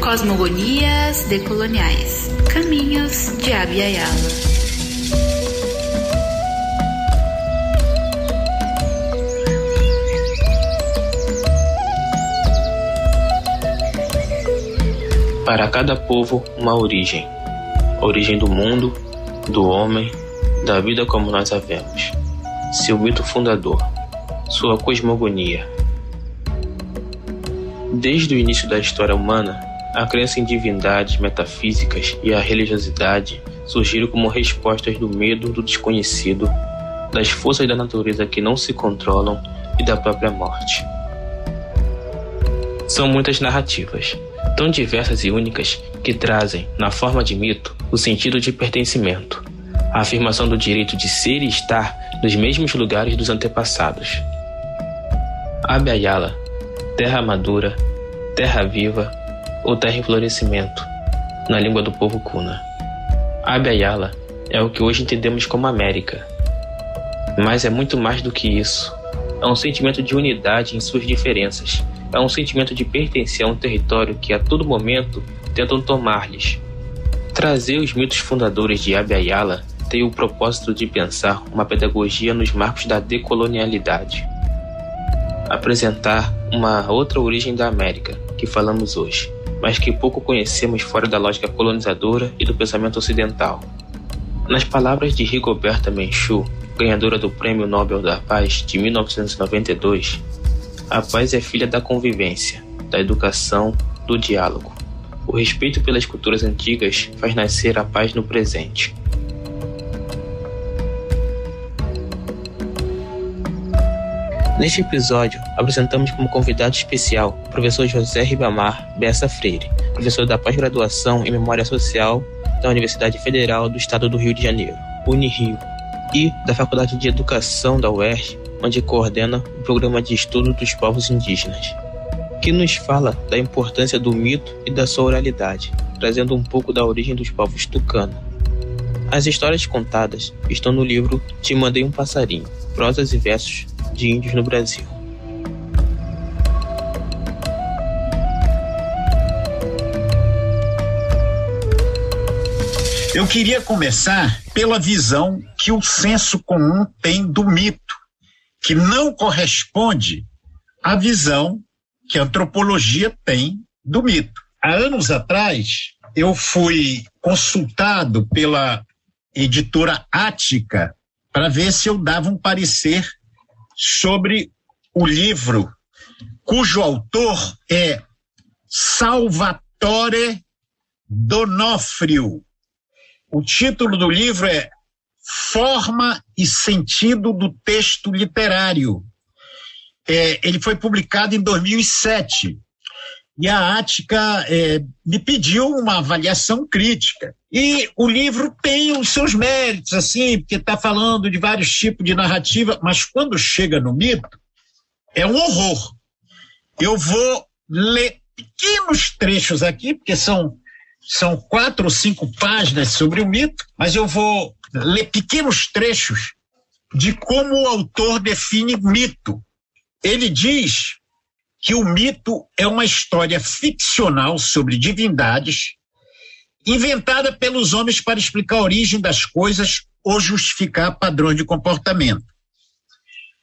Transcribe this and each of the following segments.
Cosmogonias decoloniais. Caminhos de Abya Yala. Para cada povo, uma origem. A origem do mundo, do homem, da vida como nós a vemos. Seu mito fundador. Sua cosmogonia. Desde o início da história humana, a crença em divindades metafísicas e a religiosidade surgiram como respostas do medo do desconhecido, das forças da natureza que não se controlam e da própria morte. São muitas narrativas, tão diversas e únicas, que trazem, na forma de mito, o sentido de pertencimento, a afirmação do direito de ser e estar nos mesmos lugares dos antepassados. Abya Yala, terra madura, terra viva ou terra em florescimento, na língua do povo Kuna. Abya Yala é o que hoje entendemos como América. Mas é muito mais do que isso. É um sentimento de unidade em suas diferenças. É um sentimento de pertencer a um território que a todo momento tentam tomar-lhes. Trazer os mitos fundadores de Abya Yala tem o propósito de pensar uma pedagogia nos marcos da decolonialidade. Apresentar uma outra origem da América, que falamos hoje, mas que pouco conhecemos fora da lógica colonizadora e do pensamento ocidental. Nas palavras de Rigoberta Menchú, ganhadora do Prêmio Nobel da Paz de 1992, a paz é filha da convivência, da educação, do diálogo. O respeito pelas culturas antigas faz nascer a paz no presente. Neste episódio, apresentamos como convidado especial o professor José Ribamar Bessa Freire, professor da pós-graduação em Memória Social da Universidade Federal do Estado do Rio de Janeiro, Unirio, e da Faculdade de Educação da UERJ, onde coordena o Programa de Estudo dos Povos Indígenas, que nos fala da importância do mito e da sua oralidade, trazendo um pouco da origem dos povos tucano. As histórias contadas estão no livro Te Mandei um Passarinho, Prosas e Versos de Índios no Brasil. Eu queria começar pela visão que o senso comum tem do mito, que não corresponde à visão que a antropologia tem do mito. Há anos atrás, eu fui consultado pela editora Ática para ver se eu dava um parecer sobre o livro, cujo autor é Salvatore D'Onofrio. O título do livro é Forma e Sentido do Texto Literário. Ele foi publicado em 2007. E a Ática me pediu uma avaliação crítica. E o livro tem os seus méritos, assim, porque está falando de vários tipos de narrativa, mas quando chega no mito, é um horror. Eu vou ler pequenos trechos aqui, porque são 4 ou 5 páginas sobre o mito, mas eu vou ler pequenos trechos de como o autor define mito. Ele diz que o mito é uma história ficcional sobre divindades inventada pelos homens para explicar a origem das coisas ou justificar padrões de comportamento.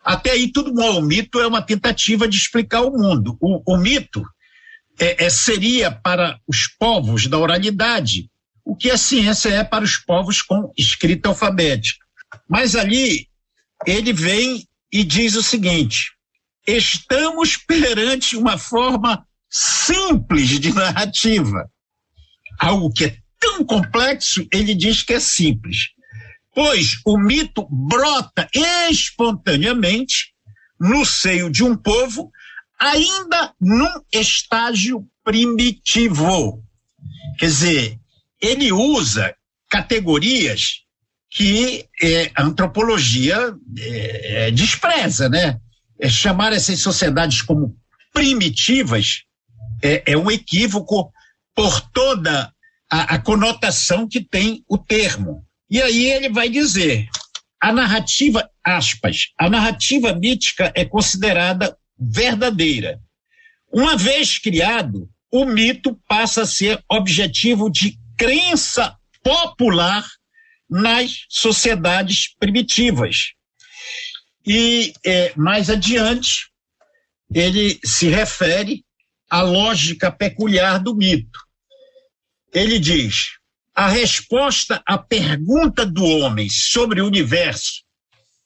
Até aí tudo bom, o mito é uma tentativa de explicar o mundo. O mito seria para os povos da oralidade o que a ciência é para os povos com escrita alfabética. Mas ali ele vem e diz o seguinte: estamos perante uma forma simples de narrativa. Algo que é tão complexo, ele diz que é simples. Pois o mito brota espontaneamente no seio de um povo, ainda num estágio primitivo. Quer dizer, ele usa categorias que a antropologia despreza, né? Chamar essas sociedades como primitivas é um equívoco por toda a conotação que tem o termo. E aí ele vai dizer, a narrativa, aspas, a narrativa mítica é considerada verdadeira. Uma vez criado, o mito passa a ser objetivo de crença popular nas sociedades primitivas. E mais adiante, ele se refere à lógica peculiar do mito. Ele diz, a resposta à pergunta do homem sobre o universo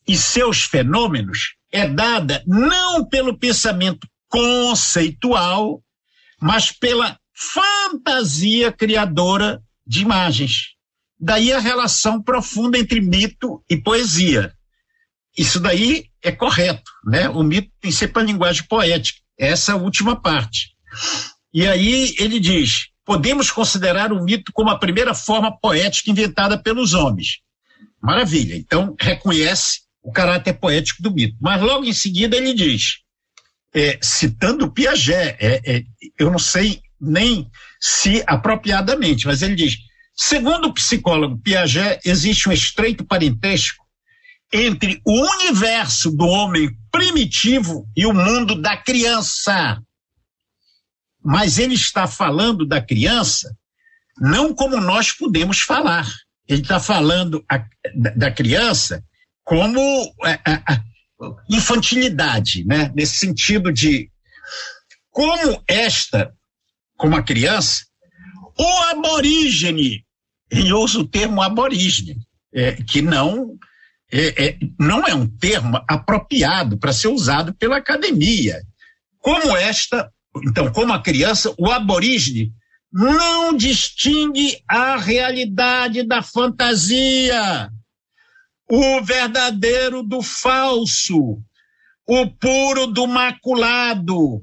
e seus fenômenos é dada não pelo pensamento conceitual, mas pela fantasia criadora de imagens. Daí a relação profunda entre mito e poesia. Isso daí é correto, né? O mito tem sempre a linguagem poética, essa última parte. E aí ele diz, podemos considerar o mito como a primeira forma poética inventada pelos homens. Maravilha, então reconhece o caráter poético do mito. Mas logo em seguida ele diz, citando Piaget, eu não sei nem se apropriadamente, mas ele diz, segundo o psicólogo Piaget, existe um estreito parentesco entre o universo do homem primitivo e o mundo da criança. Mas ele está falando da criança não como nós podemos falar. Ele está falando da criança como infantilidade, né? Nesse sentido de como a criança, o aborígene, ele usa o termo aborígene, que não é um termo apropriado para ser usado pela academia. Então, como a criança, o aborígene não distingue a realidade da fantasia, o verdadeiro do falso, o puro do maculado,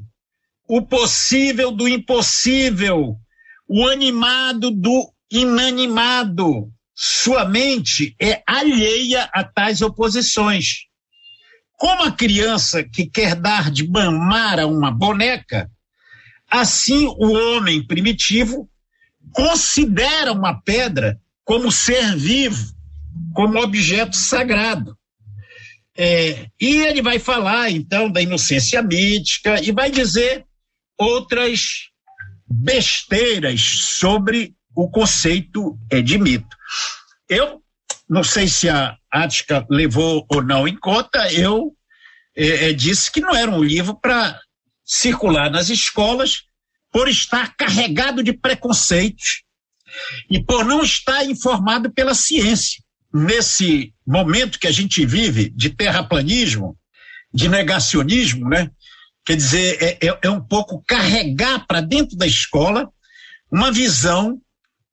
o possível do impossível, o animado do inanimado. Sua mente é alheia a tais oposições. Como a criança que quer dar de mamar a uma boneca, assim o homem primitivo considera uma pedra como ser vivo, como objeto sagrado. E ele vai falar, então, da inocência mítica e vai dizer outras besteiras sobre o conceito de mito. Eu não sei se a Ática levou ou não em conta, eu disse que não era um livro para circular nas escolas por estar carregado de preconceitos e por não estar informado pela ciência. Nesse momento que a gente vive de terraplanismo, de negacionismo, né? Quer dizer, é um pouco carregar para dentro da escola uma visão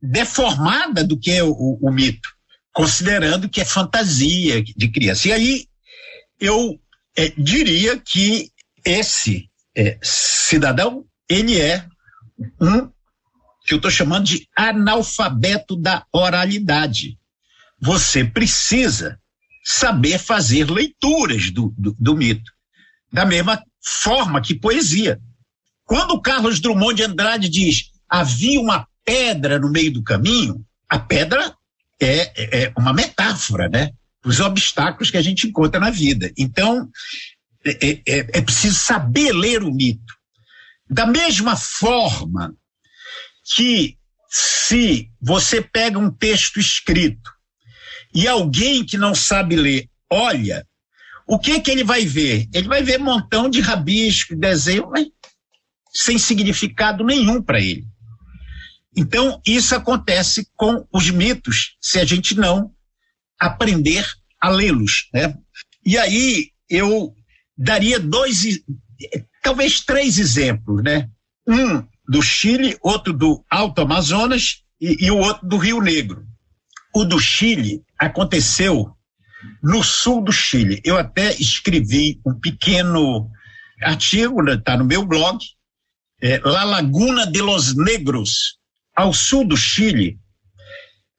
deformada do que é o mito, considerando que é fantasia de criança. E aí eu diria que esse cidadão, ele é que eu estou chamando de analfabeto da oralidade. Você precisa saber fazer leituras do mito, da mesma forma que poesia. Quando o Carlos Drummond de Andrade diz havia uma pedra no meio do caminho, a pedra é uma metáfora, né? Os obstáculos que a gente encontra na vida. Então, é preciso saber ler o mito. Da mesma forma que se você pega um texto escrito e alguém que não sabe ler olha, o que ele vai ver? Ele vai ver um montão de rabisco, desenho, mas sem significado nenhum para ele. Então, isso acontece com os mitos, se a gente não aprender a lê-los, né? E aí, eu daria talvez 3 exemplos, né? Um do Chile, outro do Alto Amazonas e o outro do Rio Negro. O do Chile aconteceu no sul do Chile. Eu até escrevi um pequeno artigo, está no meu blog, La Laguna de los Negros. Ao sul do Chile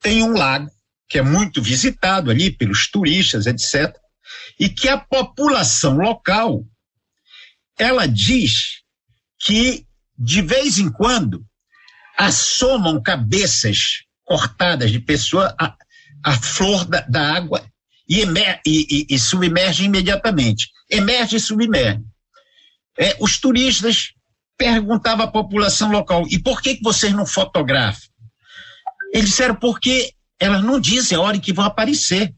tem um lago que é muito visitado ali pelos turistas, etc., e que a população local, ela diz que, de vez em quando, assomam cabeças cortadas de pessoas a flor da água e submerge imediatamente. Emerge e submerge. Os turistas perguntavam à população local, e por que vocês não fotografam? Eles disseram, porque elas não dizem a hora em que vão aparecer.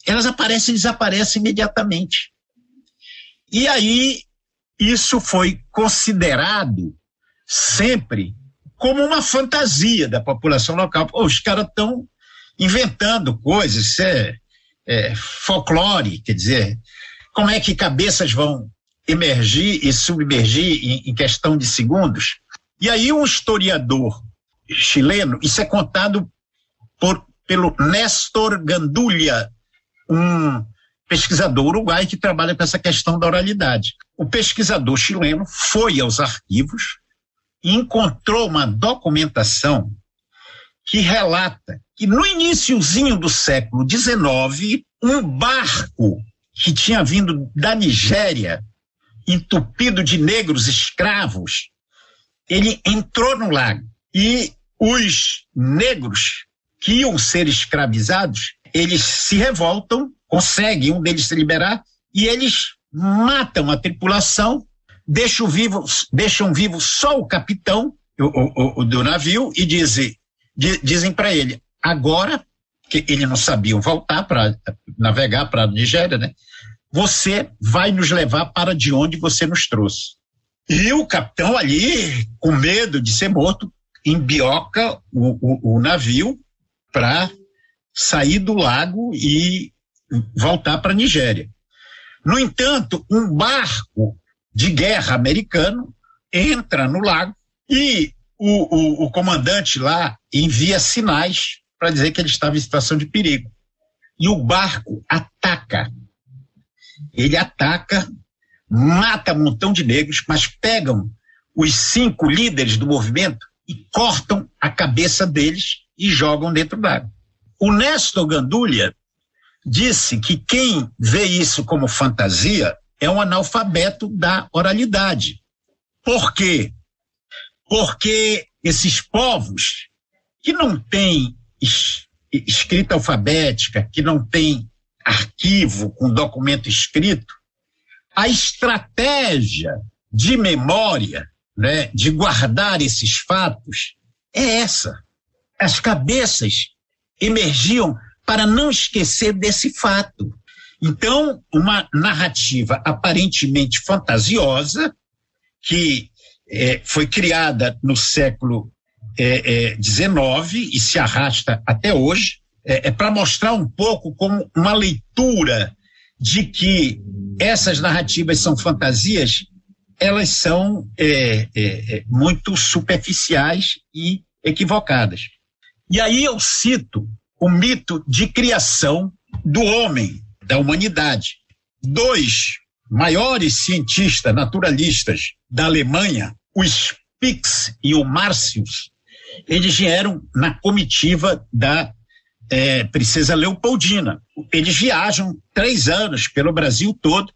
Elas aparecem e desaparecem imediatamente. E aí, isso foi considerado sempre como uma fantasia da população local. Os caras estão inventando coisas, isso é folclore, quer dizer, como é que cabeças vão emergir e submergir em questão de segundos? E aí um historiador chileno, isso é contado pelo Néstor Gandulha, um pesquisador uruguaio que trabalha com essa questão da oralidade. O pesquisador chileno foi aos arquivos e encontrou uma documentação que relata que no iniciozinho do século XIX, um barco que tinha vindo da Nigéria, entupido de negros escravos, ele entrou no lago e os negros que iam ser escravizados, eles se revoltam, conseguem um deles se liberar e eles matam a tripulação, deixam vivo só o capitão do navio e dizem para ele, agora, que eles não sabiam voltar para navegar para a Nigéria, né? Você vai nos levar para de onde você nos trouxe. E o capitão ali, com medo de ser morto, embioca o navio para sair do lago e voltar para a Nigéria. No entanto, um barco de guerra americano entra no lago e o comandante lá envia sinais para dizer que ele estava em situação de perigo. E o barco ataca. Ele ataca, mata um montão de negros, mas pegam os 5 líderes do movimento e cortam a cabeça deles e jogam dentro do lago. O Néstor Gandulha disse que quem vê isso como fantasia é um analfabeto da oralidade. Por quê? Porque esses povos que não têm escrita alfabética, que não têm arquivo com documento escrito, a estratégia de memória, né, de guardar esses fatos, é essa. As cabeças emergiam para não esquecer desse fato. Então, uma narrativa aparentemente fantasiosa, que foi criada no século XIX e se arrasta até hoje, para mostrar um pouco como uma leitura de que essas narrativas são fantasias, elas são muito superficiais e equivocadas. E aí eu cito o mito de criação do homem, da humanidade. 2 maiores cientistas naturalistas da Alemanha, o Spix e o Marcius, eles vieram na comitiva da Princesa Leopoldina. Eles viajam 3 anos pelo Brasil todo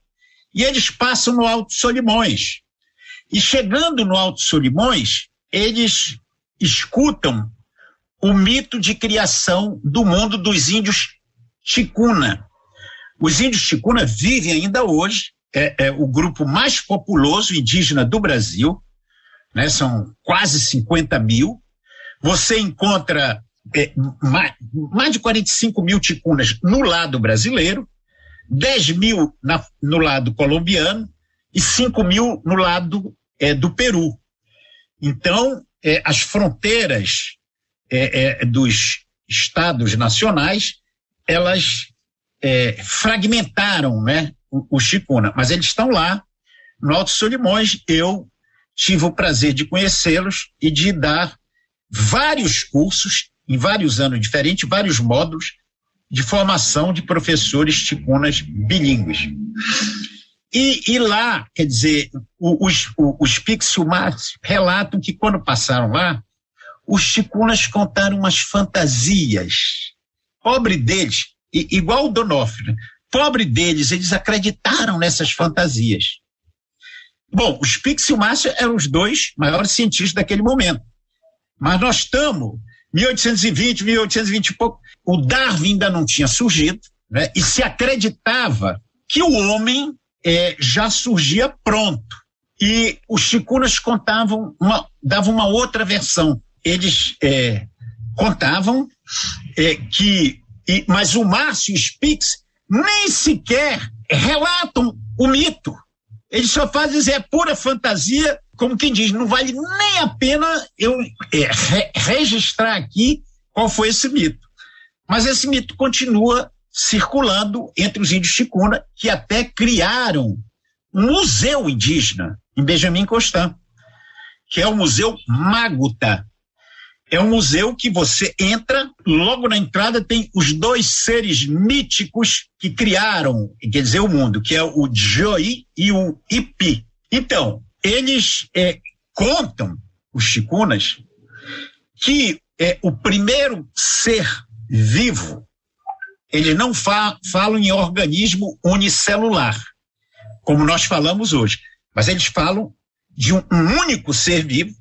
e eles passam no Alto Solimões. E chegando no Alto Solimões, eles escutam o mito de criação do mundo dos índios Ticuna. Os índios Ticuna vivem ainda hoje, é o grupo mais populoso indígena do Brasil, né? São quase 50 mil. Você encontra mais de 45 mil ticunas no lado brasileiro, 10 mil no lado colombiano e 5 mil no lado do Peru. Então, as fronteiras dos estados nacionais, elas fragmentaram, né, o ticuna, mas eles estão lá no Alto Solimões. Eu tive o prazer de conhecê-los e de dar vários cursos em vários anos diferentes, vários módulos de formação de professores ticunas bilíngues. E lá, quer dizer, os Pixumares relatam que quando passaram lá, os ticunas contaram umas fantasias. Pobre deles, igual o Donofrio, pobre deles, eles acreditaram nessas fantasias. Bom, os Pixumares eram os 2 maiores cientistas daquele momento. Mas nós estamos 1820, 1820 e pouco, o Darwin ainda não tinha surgido, né? E se acreditava que o homem já surgia pronto. E os ticunas davam uma outra versão. Eles contavam mas o Márcio e o Spix nem sequer relatam o mito. Eles só fazem dizer, é pura fantasia, como quem diz, não vale nem a pena eu registrar aqui qual foi esse mito. Mas esse mito continua circulando entre os índios ticuna, que até criaram um museu indígena em Benjamin Constant, que é o Museu Maguta. É um museu que você entra, logo na entrada tem os dois seres míticos que criaram, quer dizer, o mundo, que é o Joí e o Ipi. Então, eles contam, os ticunas, que o primeiro ser vivo, eles não falam em organismo unicelular, como nós falamos hoje, mas eles falam de um único ser vivo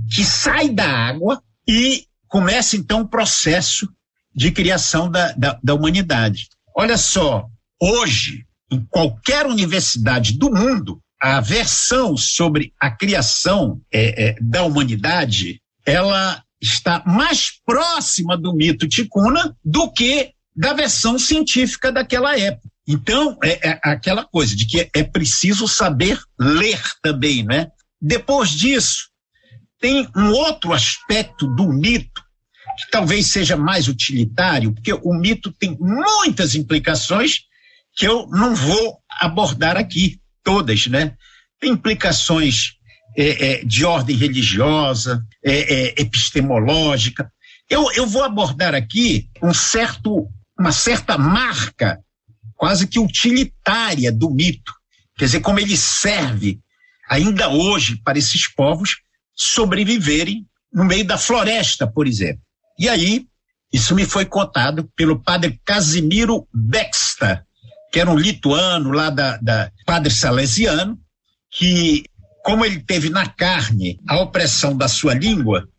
que sai da água e começa, então, o processo de criação da humanidade. Olha só, hoje, em qualquer universidade do mundo, a versão sobre a criação da humanidade, ela está mais próxima do mito ticuna do que da versão científica daquela época. Então, aquela coisa de que é preciso saber ler também, né? Depois disso, tem um outro aspecto do mito que talvez seja mais utilitário, porque o mito tem muitas implicações que eu não vou abordar aqui, todas, né? Tem implicações de ordem religiosa, epistemológica. Eu vou abordar aqui uma certa marca quase que utilitária do mito, quer dizer, como ele serve ainda hoje para esses povos sobreviverem no meio da floresta, por exemplo. E aí, isso me foi contado pelo padre Casimiro Bexta, que era um lituano lá da padre salesiano, que, como ele teve na carne a opressão da sua língua,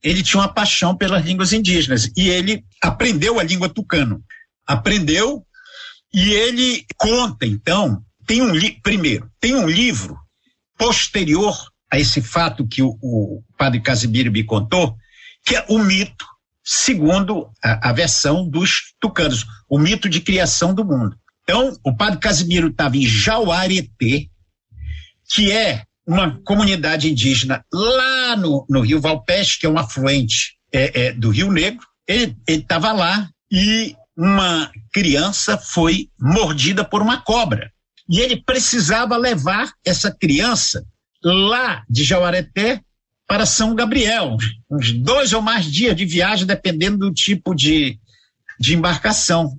ele tinha uma paixão pelas línguas indígenas, e ele aprendeu a língua tucano. Aprendeu, e ele conta, então, tem um livro posterior a esse fato que o padre Casimiro me contou, que é o mito, segundo a versão dos tucanos, o mito de criação do mundo. Então, o padre Casimiro estava em Jauareté, que é uma comunidade indígena lá no Rio Valpeste, que é um afluente do Rio Negro. Ele estava lá e uma criança foi mordida por uma cobra. E ele precisava levar essa criança lá de Jauareté para São Gabriel, uns 2 ou mais dias de viagem, dependendo do tipo de embarcação.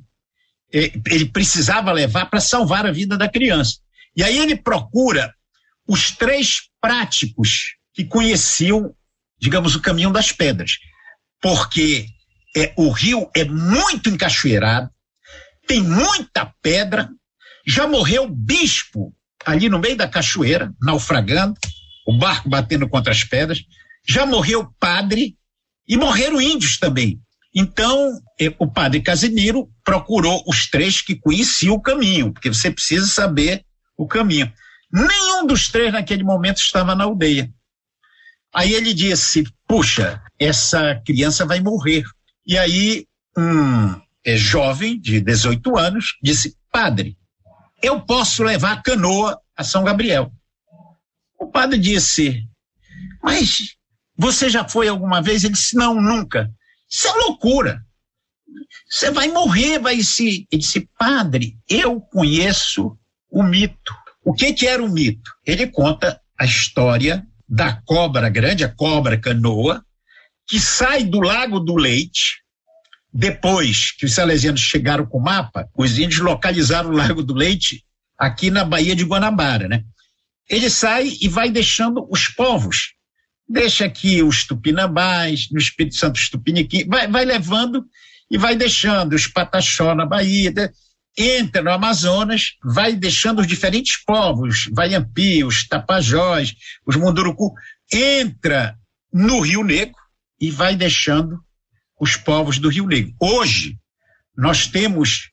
Ele precisava levar para salvar a vida da criança. E aí ele procura os 3 práticos que conheciam, digamos, o caminho das pedras, porque o rio é muito encachoeirado, tem muita pedra, já morreu bispo ali no meio da cachoeira, naufragando, o barco batendo contra as pedras, já morreu padre e morreram índios também. Então, o padre Casimiro procurou os 3 que conheciam o caminho, porque você precisa saber o caminho. Nenhum dos 3 naquele momento estava na aldeia. Aí ele disse, puxa, essa criança vai morrer. E aí um jovem de 18 anos disse, padre, eu posso levar a canoa a São Gabriel. O padre disse, mas você já foi alguma vez? Ele disse, não, nunca. Isso é loucura. Você vai morrer, Ele disse, padre, eu conheço o mito. O que era o mito? Ele conta a história da cobra grande, a cobra canoa, que sai do Lago do Leite. Depois que os salesianos chegaram com o mapa, os índios localizaram o Lago do Leite aqui na Baía de Guanabara, né? Ele sai e vai deixando os povos. Deixa aqui os tupinambás, no Espírito Santo os tupiniquim, vai levando e vai deixando os pataxó na Bahia, entra no Amazonas, vai deixando os diferentes povos, Vaiampi, os Tapajós, os Munduruku, entra no Rio Negro e vai deixando os povos do Rio Negro. Hoje, nós temos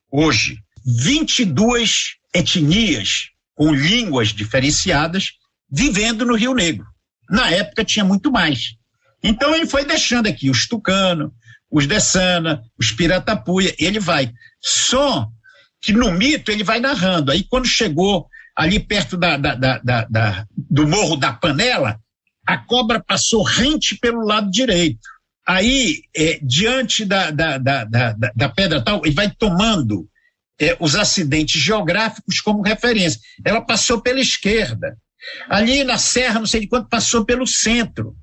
22 etnias com línguas diferenciadas vivendo no Rio Negro. Na época tinha muito mais. Então ele foi deixando aqui os tucano, os dessana, os piratapuia, ele vai. Só que no mito ele vai narrando. Aí quando chegou ali perto do Morro da Panela, a cobra passou rente pelo lado direito. Aí, diante da pedra tal, ele vai tomando os acidentes geográficos como referência. Ela passou pela esquerda. Ali na serra, não sei de quanto, passou pelo centro.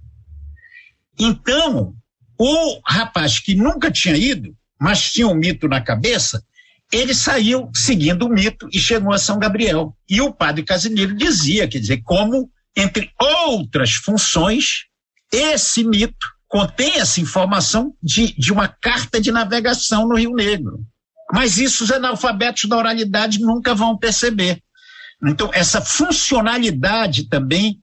Então, o rapaz que nunca tinha ido, mas tinha um mito na cabeça, ele saiu seguindo o mito e chegou a São Gabriel. E o padre Casimiro dizia, quer dizer, como, entre outras funções, esse mito contém essa informação de uma carta de navegação no Rio Negro. Mas isso os analfabetos da oralidade nunca vão perceber. Então, essa funcionalidade também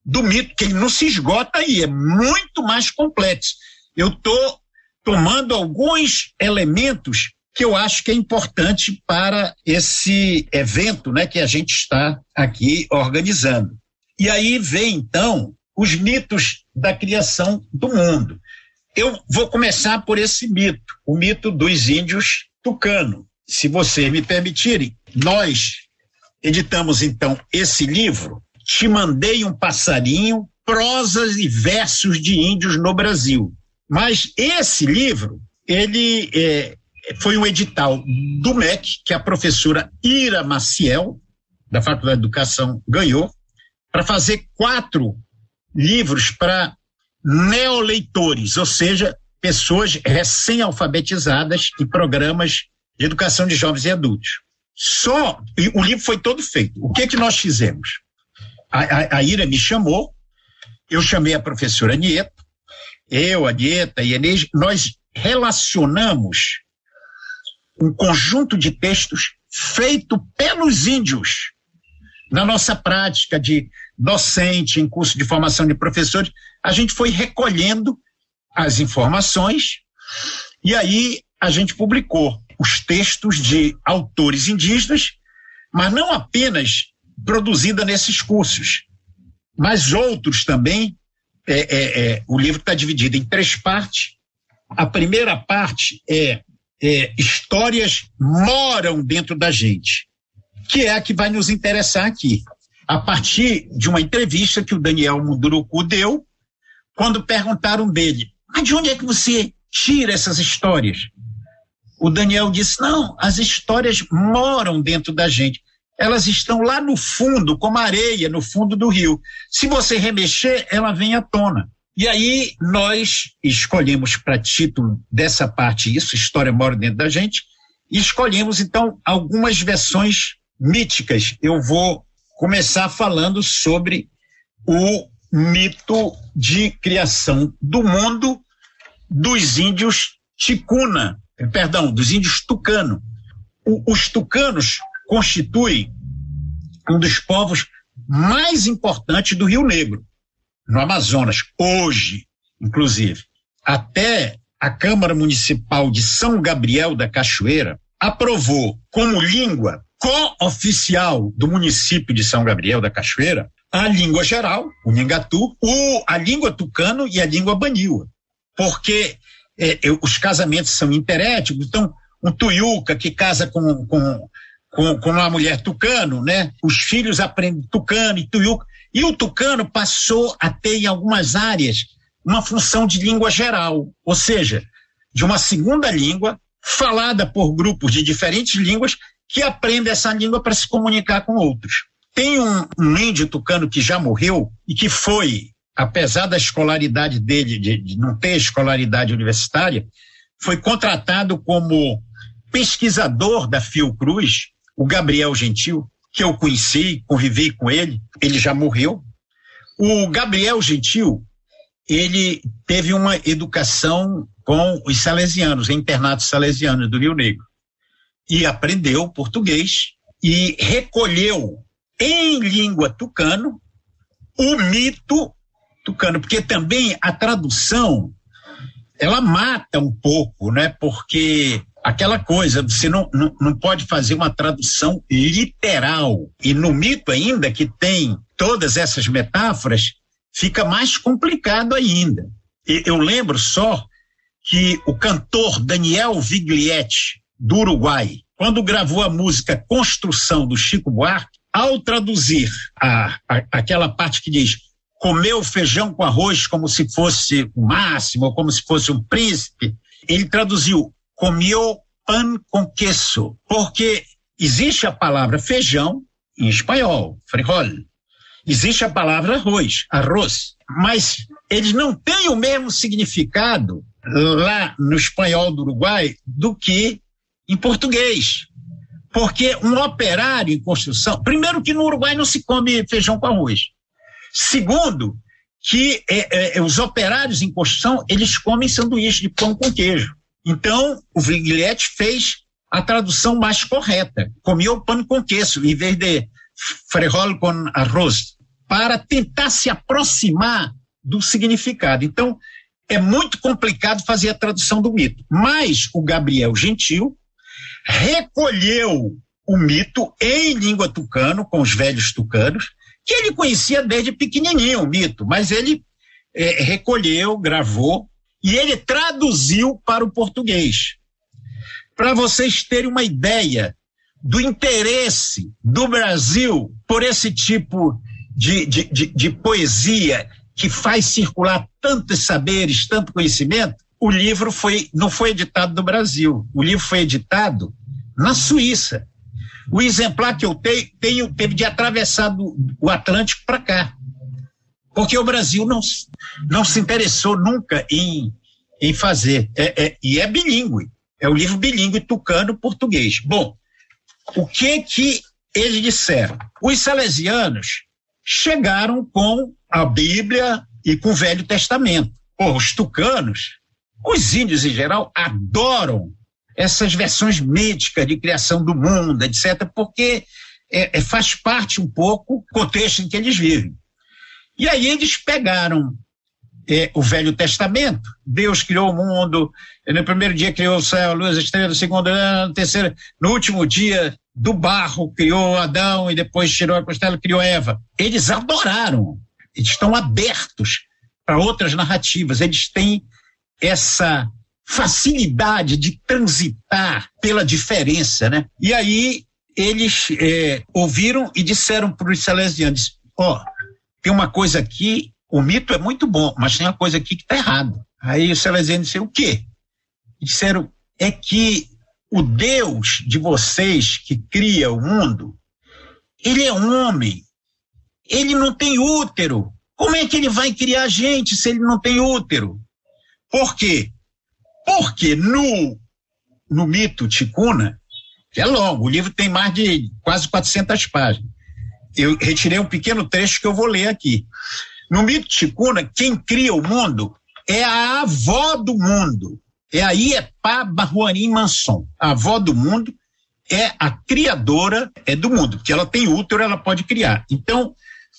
do mito, que ele não se esgota aí, é muito mais complexo. Eu estou tomando alguns elementos que eu acho que é importante para esse evento, né, que a gente está aqui organizando. E aí vem, então, os mitos da criação do mundo. Eu vou começar por esse mito, o mito dos índios tucano. Se vocês me permitirem, nós editamos, então, esse livro, Te Mandei um Passarinho, Prosas e Versos de Índios no Brasil. Mas esse livro, ele foi um edital do MEC, que a professora Ira Maciel, da Faculdade de Educação, ganhou, para fazer 4 livros para neoleitores, ou seja, pessoas recém-alfabetizadas em programas de educação de jovens e adultos. E o livro foi todo feito. O que nós fizemos? A Ira me chamou, eu chamei a professora Nieto, a Nieta e a Inês, nós relacionamos um conjunto de textos feito pelos índios. Na nossa prática de docente, em curso de formação de professores, a gente foi recolhendo as informações e aí a gente publicou os textos de autores indígenas, mas não apenas produzida nesses cursos, mas outros também. O livro está dividido em 3 partes. A primeira parte é Histórias Moram Dentro da Gente, que é a que vai nos interessar aqui, a partir de uma entrevista que o Daniel Munduruku deu, quando perguntaram dele, mas de onde é que você tira essas histórias? O Daniel disse, não, as histórias moram dentro da gente, elas estão lá no fundo, como areia no fundo do rio. Se você remexer, ela vem à tona. E aí nós escolhemos para título dessa parte isso, História Mora Dentro da Gente, e escolhemos então algumas versões míticas. Eu vou começar falando sobre o mito de criação do mundo dos índios dos índios tucano. Os tucanos constituem um dos povos mais importantes do Rio Negro, no Amazonas, hoje, inclusive. Até a Câmara Municipal de São Gabriel da Cachoeira aprovou como língua co-oficial do município de São Gabriel da Cachoeira a língua geral, o Nhangatu, a língua tucano e a língua baniwa, porque os casamentos são interétnicos. Então, um tuiuca que casa com uma mulher tucano, né? Os filhos aprendem tucano e tuiuca, e o tucano passou a ter em algumas áreas uma função de língua geral, ou seja, de uma segunda língua falada por grupos de diferentes línguas que aprendem essa língua para se comunicar com outros. Tem um índio tucano que já morreu e que foi, apesar da escolaridade dele, de não ter escolaridade universitária, foi contratado como pesquisador da Fiocruz, o Gabriel Gentil, que eu conheci, convivi com ele já morreu. O Gabriel Gentil, ele teve uma educação com os salesianos, internatos salesianos do Rio Negro, e aprendeu português e recolheu em língua tucano o mito tucano, porque também a tradução ela mata um pouco, né? Porque aquela coisa, você não pode fazer uma tradução literal. E no mito ainda, que tem todas essas metáforas, fica mais complicado ainda. Eu lembro só que o cantor Daniel Viglietti, do Uruguai, quando gravou a música Construção, do Chico Buarque, ao traduzir aquela parte que diz comeu feijão com arroz como se fosse o máximo, ou como se fosse um príncipe, ele traduziu comeu pan com queso, porque existe a palavra feijão em espanhol, frijol, existe a palavra arroz, mas eles não têm o mesmo significado lá no espanhol do Uruguai do que em português, porque um operário em construção, primeiro que no Uruguai não se come feijão com arroz, segundo que os operários em construção, eles comem sanduíche de pão com queijo. Então, o Viglietti fez a tradução mais correta, comeu pão com queijo, em vez de frijol com arroz, para tentar se aproximar do significado. Então, é muito complicado fazer a tradução do mito. Mas o Gabriel Gentil recolheu o mito em língua tucano, com os velhos tucanos, que ele conhecia desde pequenininho o mito, mas ele recolheu, gravou, e ele traduziu para o português. Para vocês terem uma ideia do interesse do Brasil por esse tipo de poesia que faz circular tantos saberes, tanto conhecimento, o livro não foi editado no Brasil, o livro foi editado na Suíça. O exemplar que eu tenho teve de atravessar o Atlântico para cá, porque o Brasil não se interessou nunca em fazer, e é bilíngue, é o livro bilíngue tucano-português. Bom, o que eles disseram? Os salesianos chegaram com a Bíblia e com o Velho Testamento. Os tucanos, os índios em geral, adoram essas versões míticas de criação do mundo, etc., porque faz parte um pouco do contexto em que eles vivem. E aí eles pegaram o Velho Testamento, Deus criou o mundo, no primeiro dia criou o céu, a luz, a estrela, no segundo, no terceiro, no último dia do barro criou Adão e depois tirou a costela, criou Eva. Eles adoraram, eles estão abertos para outras narrativas, eles têm essa facilidade de transitar pela diferença, né? E aí eles ouviram e disseram para os salesianos, tem uma coisa aqui, o mito é muito bom, mas tem uma coisa aqui que está errado. Aí os salesianos disseram, o quê? Disseram, é que o Deus de vocês que cria o mundo, ele é um homem, ele não tem útero. Como é que ele vai criar a gente se ele não tem útero? Por quê? Porque no mito ticuna, que é longo, o livro tem mais de quase 400 páginas. Eu retirei um pequeno trecho que eu vou ler aqui. No mito ticuna, quem cria o mundo é a avó do mundo. É a Iepá Baruarim Manson. A avó do mundo é a criadora do mundo, porque ela tem útero, ela pode criar. Então,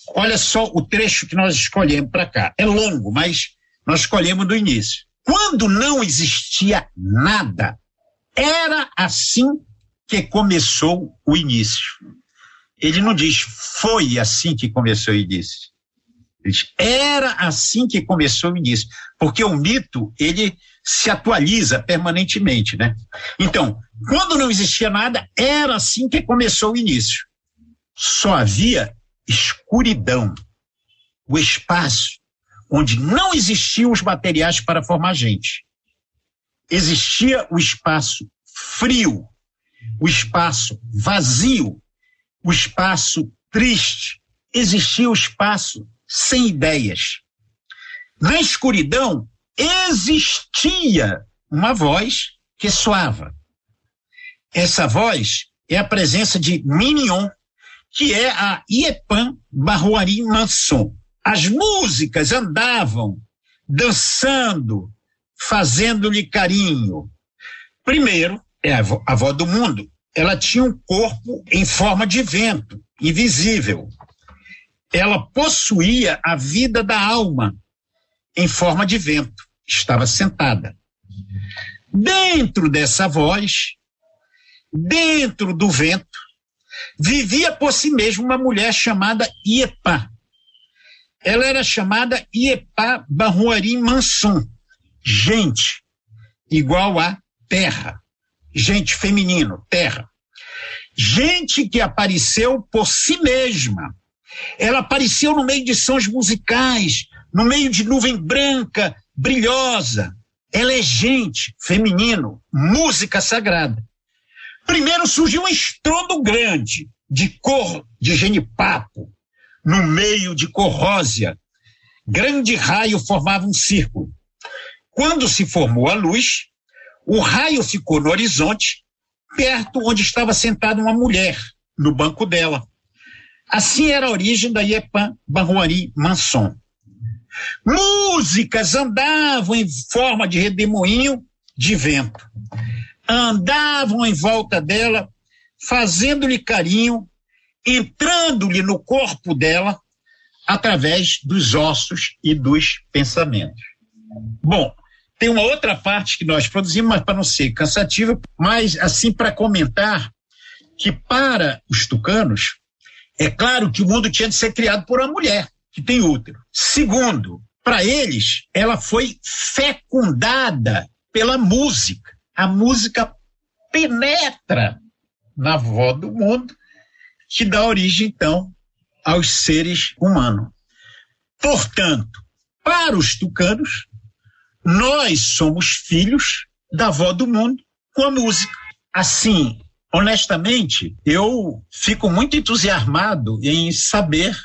olha só o trecho que nós escolhemos para cá. É longo, mas nós escolhemos do início. Quando não existia nada, era assim que começou o início. Ele não diz, foi assim que começou o início. Ele diz, era assim que começou o início. Porque o mito, ele se atualiza permanentemente, né? Então, quando não existia nada, era assim que começou o início. Só havia escuridão, o espaço, onde não existiam os materiais para formar gente. Existia o espaço frio, o espaço vazio, o espaço triste, existia o espaço sem ideias. Na escuridão, existia uma voz que soava. Essa voz é a presença de Mignon, que é a Iepã Baruarim Manson. As músicas andavam dançando, fazendo-lhe carinho. Primeiro, a avó do mundo. Ela tinha um corpo em forma de vento, invisível. Ela possuía a vida da alma em forma de vento. estava sentada. Dentro dessa voz, dentro do vento, vivia por si mesma uma mulher chamada Iepá. Ela era chamada Iepá Bahuari Manson, gente, igual a terra, gente feminino, terra. Gente que apareceu por si mesma. Ela apareceu no meio de sons musicais, no meio de nuvem branca, brilhosa. Ela é gente, feminino, música sagrada. Primeiro surgiu um estrondo grande de cor de genipapo, no meio de corrósia. Grande raio formava um círculo. Quando se formou a luz, o raio ficou no horizonte, perto onde estava sentada uma mulher, no banco dela. Assim era a origem da Iepá Bahuari Manson. Músicas andavam em forma de redemoinho de vento. Andavam em volta dela, fazendo-lhe carinho, entrando-lhe no corpo dela, através dos ossos e dos pensamentos. Bom, tem uma outra parte que nós produzimos, mas para não ser cansativa, mas assim para comentar que para os tucanos, é claro que o mundo tinha de ser criado por uma mulher que tem útero. Segundo, para eles, ela foi fecundada pela música. A música penetra na avó do mundo, que dá origem, então, aos seres humanos. Portanto, para os tucanos, nós somos filhos da avó do mundo com a música. Assim, honestamente, eu fico muito entusiasmado em saber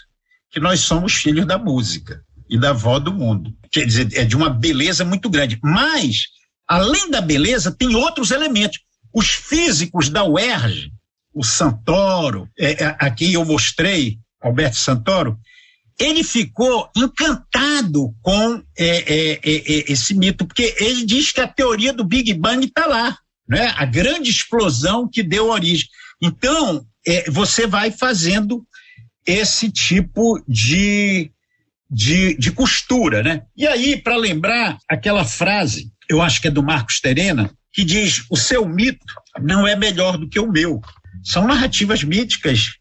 que nós somos filhos da música e da avó do mundo. Quer dizer, é de uma beleza muito grande. Mas, além da beleza, tem outros elementos. Os físicos da UERJ, o Santoro, aqui eu mostrei, Alberto Santoro, ele ficou encantado com esse mito, porque ele diz que a teoria do Big Bang está lá, né? A grande explosão que deu origem. Então, você vai fazendo esse tipo de costura, né? E aí, para lembrar aquela frase, eu acho que é do Marcos Terena, que diz: o seu mito não é melhor do que o meu. São narrativas míticas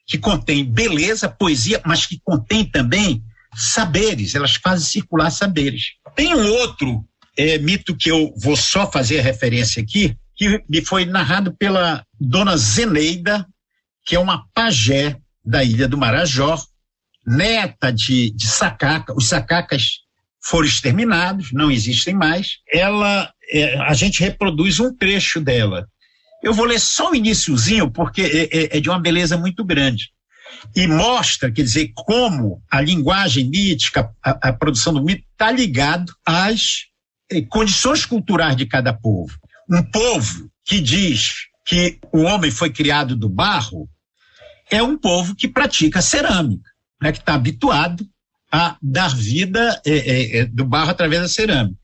que contêm beleza, poesia, mas que contêm também saberes, elas fazem circular saberes. Tem um outro mito que eu vou só fazer a referência aqui, que me foi narrado pela dona Zeneida, que é uma pajé da Ilha do Marajó, neta de Sacaca. Os Sacacas foram exterminados, não existem mais. A gente reproduz um trecho dela. Eu vou ler só o iniciozinho, porque é de uma beleza muito grande. E mostra, quer dizer, como a linguagem mítica, a produção do mito, está ligado às condições culturais de cada povo. Um povo que diz que o homem foi criado do barro é um povo que pratica cerâmica, né, que está habituado a dar vida do barro através da cerâmica.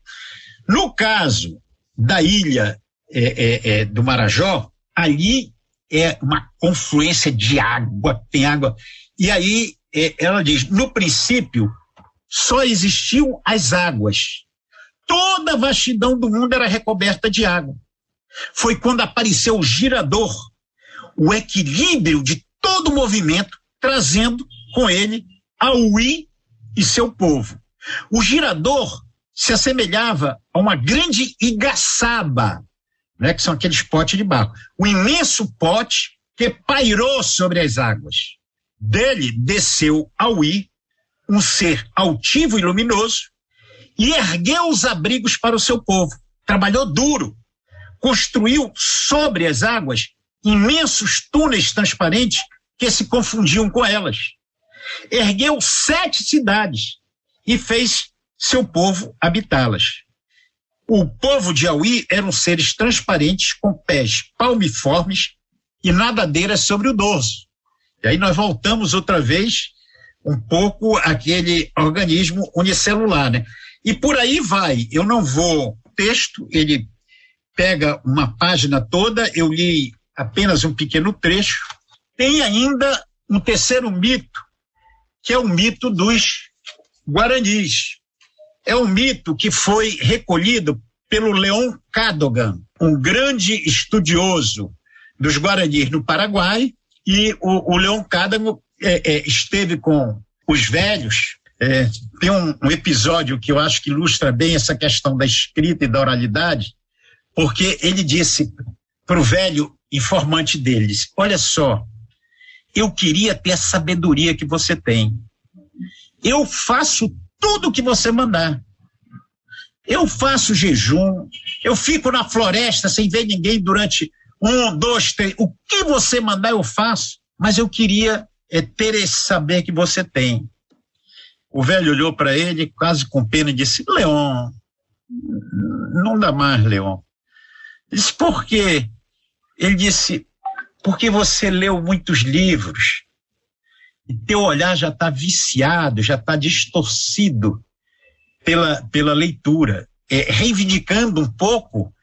No caso da ilha do Marajó, ali é uma confluência de água, tem água. E aí ela diz: no princípio só existiam as águas. Toda a vastidão do mundo era recoberta de água. Foi quando apareceu o girador, o equilíbrio de todo o movimento, trazendo com ele Auí e seu povo. O girador se assemelhava a uma grande igaçaba, né, que são aqueles potes de barro. Um imenso pote que pairou sobre as águas. Dele desceu Auí, um ser altivo e luminoso, e ergueu os abrigos para o seu povo. Trabalhou duro, construiu sobre as águas imensos túneis transparentes que se confundiam com elas. Ergueu 7 cidades e fez seu povo habitá-las. O povo de Auí eram seres transparentes com pés palmiformes e nadadeiras sobre o dorso. E aí nós voltamos outra vez um pouco àquele organismo unicelular, né? E por aí vai. Eu não vou texto, ele pega uma página toda, eu li apenas um pequeno trecho. Tem ainda um terceiro mito, que é o mito dos guaranis. é um mito que foi recolhido pelo Leon Cadogan, um grande estudioso dos Guaranis no Paraguai, e o Leon Cadogan esteve com os velhos. Tem um episódio que eu acho que ilustra bem essa questão da escrita e da oralidade, porque ele disse para o velho informante deles: olha só, eu queria ter a sabedoria que você tem. Eu faço tudo o que você mandar. Eu faço jejum, eu fico na floresta sem ver ninguém durante 1, 2, 3. O que você mandar eu faço, mas eu queria ter esse saber que você tem. O velho olhou para ele quase com pena e disse: Leon, não dá mais, Leon. Ele disse: por quê? Ele disse: porque você leu muitos livros e teu olhar já está viciado, já está distorcido pela leitura, reivindicando um pouco,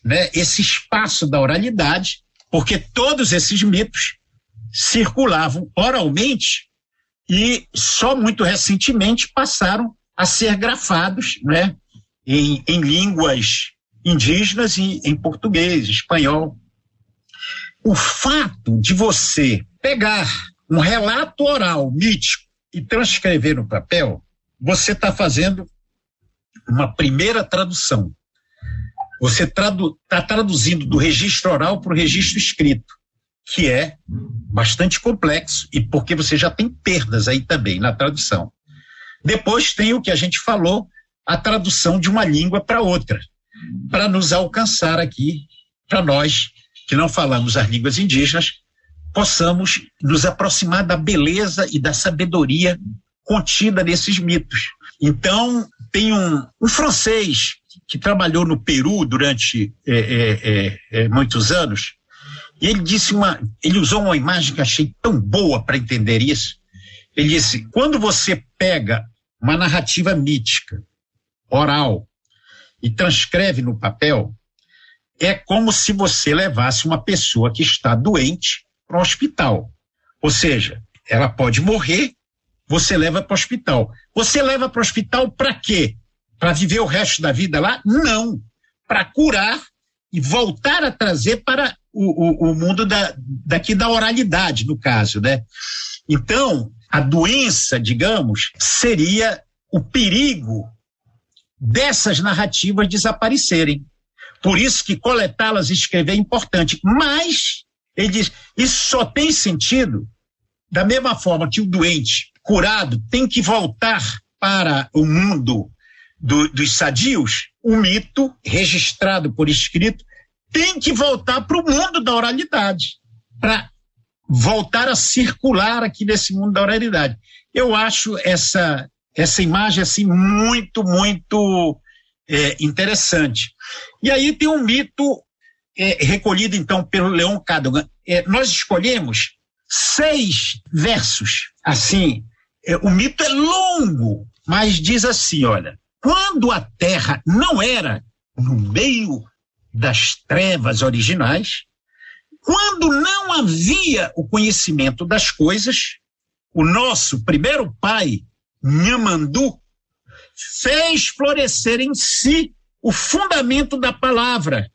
né, esse espaço da oralidade, porque todos esses mitos circulavam oralmente e só muito recentemente passaram a ser grafados, né, em línguas indígenas e em português, espanhol. O fato de você pegar um relato oral mítico e transcrever no papel, você está fazendo uma primeira tradução. Você está traduzindo do registro oral para o registro escrito, que é bastante complexo, e porque você já tem perdas aí também na tradução. Depois tem o que a gente falou, a tradução de uma língua para outra, para nos alcançar aqui, para nós que não falamos as línguas indígenas, possamos nos aproximar da beleza e da sabedoria contida nesses mitos. Então, tem um francês que trabalhou no Peru durante muitos anos, e ele usou uma imagem que achei tão boa para entender isso. Ele disse: quando você pega uma narrativa mítica, oral, e transcreve no papel, é como se você levasse uma pessoa que está doente para o hospital. Ou seja, ela pode morrer, você leva para o hospital. Você leva para o hospital para quê? Para viver o resto da vida lá? Não. Para curar e voltar a trazer para o mundo daqui da oralidade, no caso, né? Então, a doença, digamos, seria o perigo dessas narrativas desaparecerem. Por isso que coletá-las e escrever é importante. Mas, ele diz, isso só tem sentido da mesma forma que o doente curado tem que voltar para o mundo dos sadios. O mito, registrado por escrito, tem que voltar para o mundo da oralidade, para voltar a circular aqui nesse mundo da oralidade. Eu acho essa imagem assim muito, muito interessante. E aí tem um mito recolhido então pelo Leon Cadogan. Nós escolhemos 6 versos. Assim, o mito é longo, mas diz assim, olha: quando a terra não era no meio das trevas originais, quando não havia o conhecimento das coisas, o nosso primeiro pai, Nhamandu, fez florescer em si o fundamento da palavra,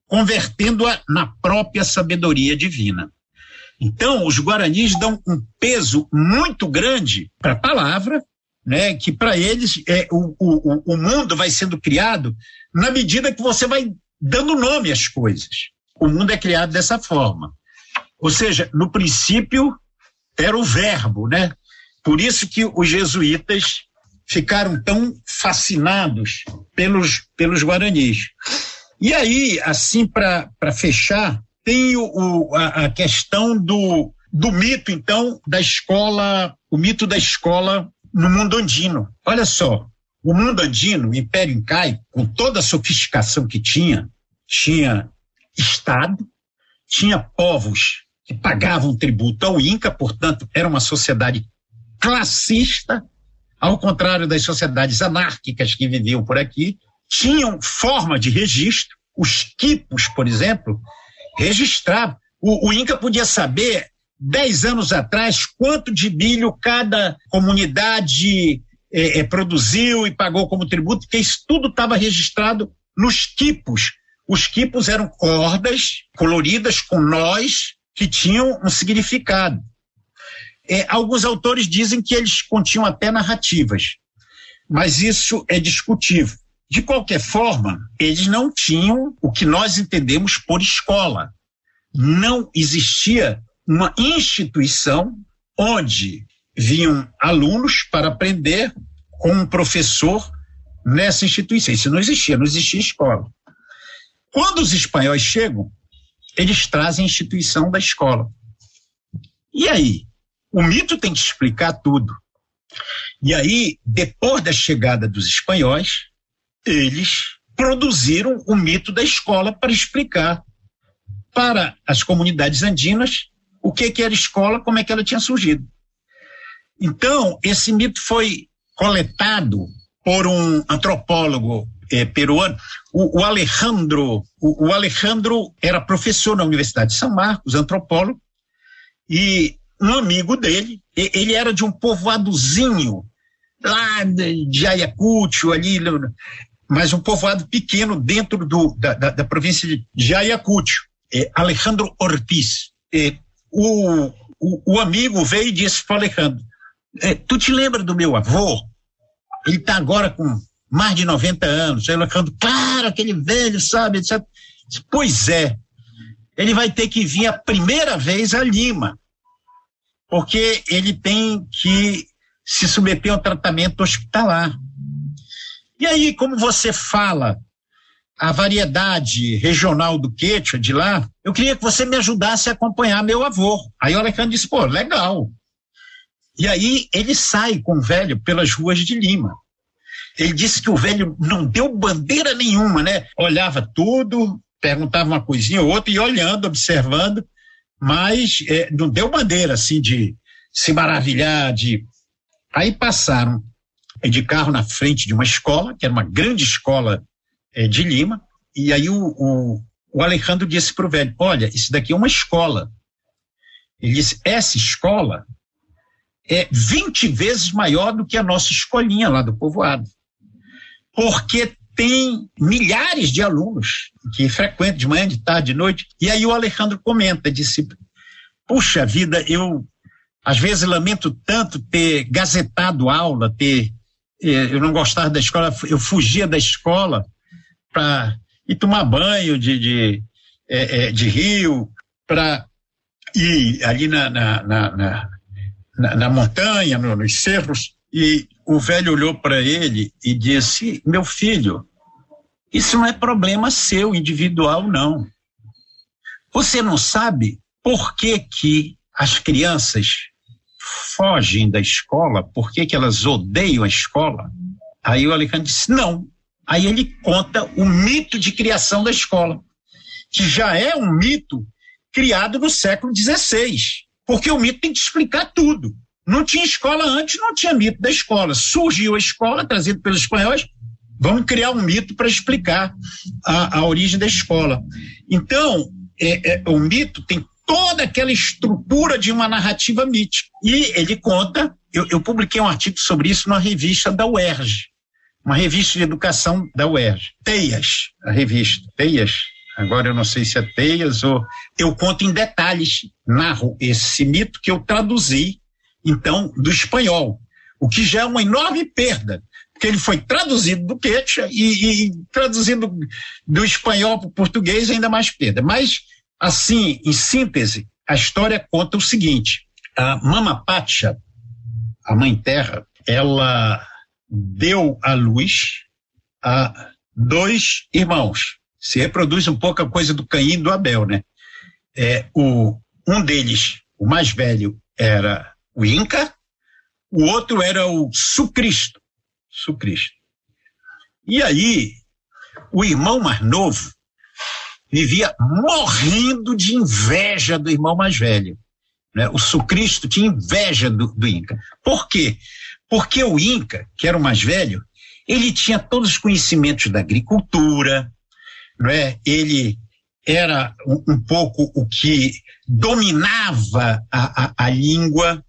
convertendo-a na própria sabedoria divina. Então, os guaranis dão um peso muito grande para a palavra, né, que para eles o mundo vai sendo criado na medida que você vai dando nome às coisas. O mundo é criado dessa forma. Ou seja, no princípio era o verbo, né? Por isso que os jesuítas ficaram tão fascinados pelos guaranis. E aí, assim, para fechar, tem a questão do mito, então, da escola, o mito da escola no mundo andino. Olha só, o mundo andino, o Império Incaico, com toda a sofisticação que tinha Estado, tinha povos que pagavam tributo ao Inca, portanto, era uma sociedade classista, ao contrário das sociedades anárquicas que viviam por aqui. Tinham forma de registro, os quipos, por exemplo, registravam. O Inca podia saber, 10 anos atrás, quanto de milho cada comunidade produziu e pagou como tributo, porque isso tudo estava registrado nos quipos. Os quipos eram cordas coloridas com nós que tinham um significado. Alguns autores dizem que eles continham até narrativas, mas isso é discutível. De qualquer forma, eles não tinham o que nós entendemos por escola. Não existia uma instituição onde vinham alunos para aprender com um professor nessa instituição. Isso não existia escola. Quando os espanhóis chegam, eles trazem a instituição da escola. E aí? O mito tem que explicar tudo. E aí, depois da chegada dos espanhóis, eles produziram o mito da escola para explicar para as comunidades andinas o que era escola, como é que ela tinha surgido. Então, esse mito foi coletado por um antropólogo peruano, o Alejandro. O Alejandro era professor na Universidade de São Marcos, antropólogo, e um amigo dele, ele era de um povoadozinho lá de Ayacucho, ali, mas um povoado pequeno dentro da província de Ayacucho, Alejandro Ortiz. O amigo veio e disse para o Alejandro: tu te lembra do meu avô? Ele está agora com mais de 90 anos. Aí o Alejandro: claro, aquele velho, sabe, etc. Pois é, ele vai ter que vir a primeira vez a Lima, porque ele tem que se submeter ao tratamento hospitalar. E aí, como você fala a variedade regional do quechua de lá, eu queria que você me ajudasse a acompanhar meu avô. Aí o Alejandro disse: pô, legal. E aí ele sai com o velho pelas ruas de Lima. Ele disse que o velho não deu bandeira nenhuma, né? Olhava tudo, perguntava uma coisinha ou outra, e olhando, observando, mas não deu bandeira, assim, de se maravilhar, Aí passaram de carro na frente de uma escola, que era uma grande escola de Lima, e aí o Alejandro disse para o velho: olha, isso daqui é uma escola. Ele disse: essa escola é 20 vezes maior do que a nossa escolinha lá do povoado, porque tem milhares de alunos que frequentam de manhã, de tarde, de noite. E aí o Alejandro comenta, disse: puxa vida, eu às vezes lamento tanto ter gazetado aula, eu não gostava da escola, eu fugia da escola para ir tomar banho de rio, para ir ali na montanha, nos cerros. E o velho olhou para ele e disse: meu filho, isso não é problema seu, individual, não. Você não sabe por que as crianças fogem da escola, por que elas odeiam a escola? Aí o Alejandro disse: não. Aí ele conta o mito de criação da escola, que já é um mito criado no século XVI, porque o mito tem que explicar tudo. Não tinha escola antes, não tinha mito da escola. Surgiu a escola, trazido pelos espanhóis, vamos criar um mito para explicar a origem da escola. Então, o mito tem toda aquela estrutura de uma narrativa mítica. E ele conta, eu publiquei um artigo sobre isso numa revista da UERJ, uma revista de educação da UERJ, Teias, a revista, Teias, agora eu não sei se é Teias ou... Eu conto em detalhes, narro esse mito que eu traduzi, então, do espanhol, o que já é uma enorme perda, porque ele foi traduzido do quechua e traduzido do espanhol para o português, ainda mais perda. Mas, assim, em síntese, a história conta o seguinte: a Mama Pacha, a Mãe Terra, ela deu à luz a 2 irmãos. Se reproduz um pouco a coisa do Caim e do Abel, né? Um deles, o mais velho, era o Inca, o outro era o Sucristo. E aí, o irmão mais novo vivia morrendo de inveja do irmão mais velho, né? O Sucristo tinha inveja do Inca. Por quê? Porque o Inca, que era o mais velho, ele tinha todos os conhecimentos da agricultura, não é? Ele era um pouco o que dominava a língua,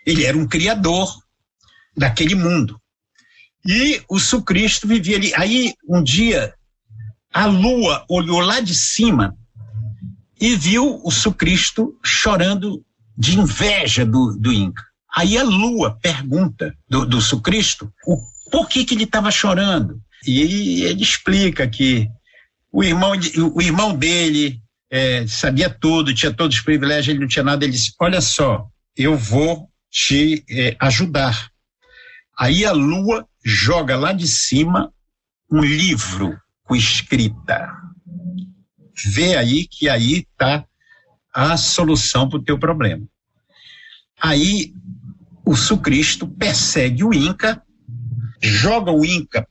ele era um criador daquele mundo. E o Sucristo vivia ali. Aí, um dia, a lua olhou lá de cima e viu o Sucristo chorando de inveja do Inca. Aí a lua pergunta do Sucristo por que ele estava chorando. E ele explica que o irmão dele sabia tudo, tinha todos os privilégios, ele não tinha nada. Ele disse, olha só, eu vou te ajudar. Aí a lua joga lá de cima um livro com escrita. Vê aí que aí está a solução para o teu problema. Aí o Sucristo persegue o Inca, joga o Inca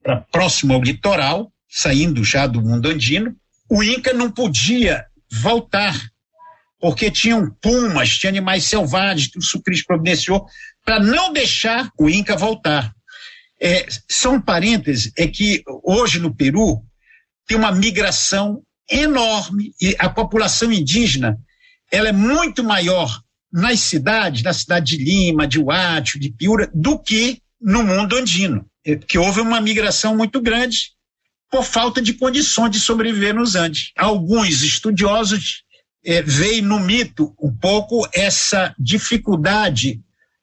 para próximo ao litoral, saindo já do mundo andino. O Inca não podia voltar, porque tinham pumas, tinha animais selvagens que o Sucristo providenciou para não deixar o Inca voltar. Só um parêntese, é que hoje no Peru tem uma migração enorme e a população indígena ela é muito maior nas cidades, na cidade de Lima, de Huacho, de Piura, do que no mundo andino, porque houve uma migração muito grande por falta de condições de sobreviver nos Andes. Alguns estudiosos veem no mito um pouco essa dificuldade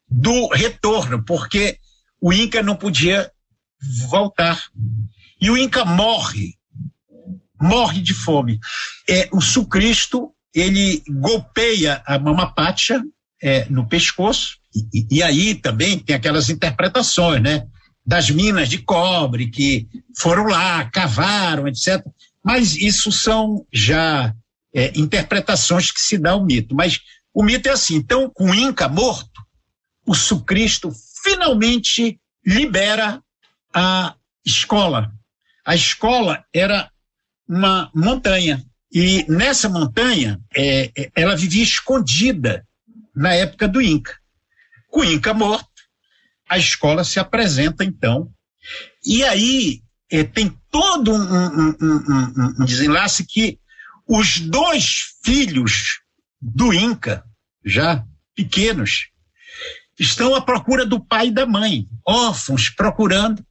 do retorno, porque o Inca não podia voltar. E o Inca morre de fome. O Sucristo, ele golpeia a Mamapacha no pescoço, e aí também tem aquelas interpretações, né, das minas de cobre que foram lá, cavaram, etc. Mas isso são já interpretações que se dá ao mito. Mas o mito é assim, então, com o Inca morto, o Sucristo finalmente libera a escola. A escola era uma montanha, e nessa montanha ela vivia escondida na época do Inca. Com o Inca morto, a escola se apresenta então, e aí tem todo um desenlace que os dois filhos do Inca, já pequenos, estão à procura do pai e da mãe, órfãos, procurando.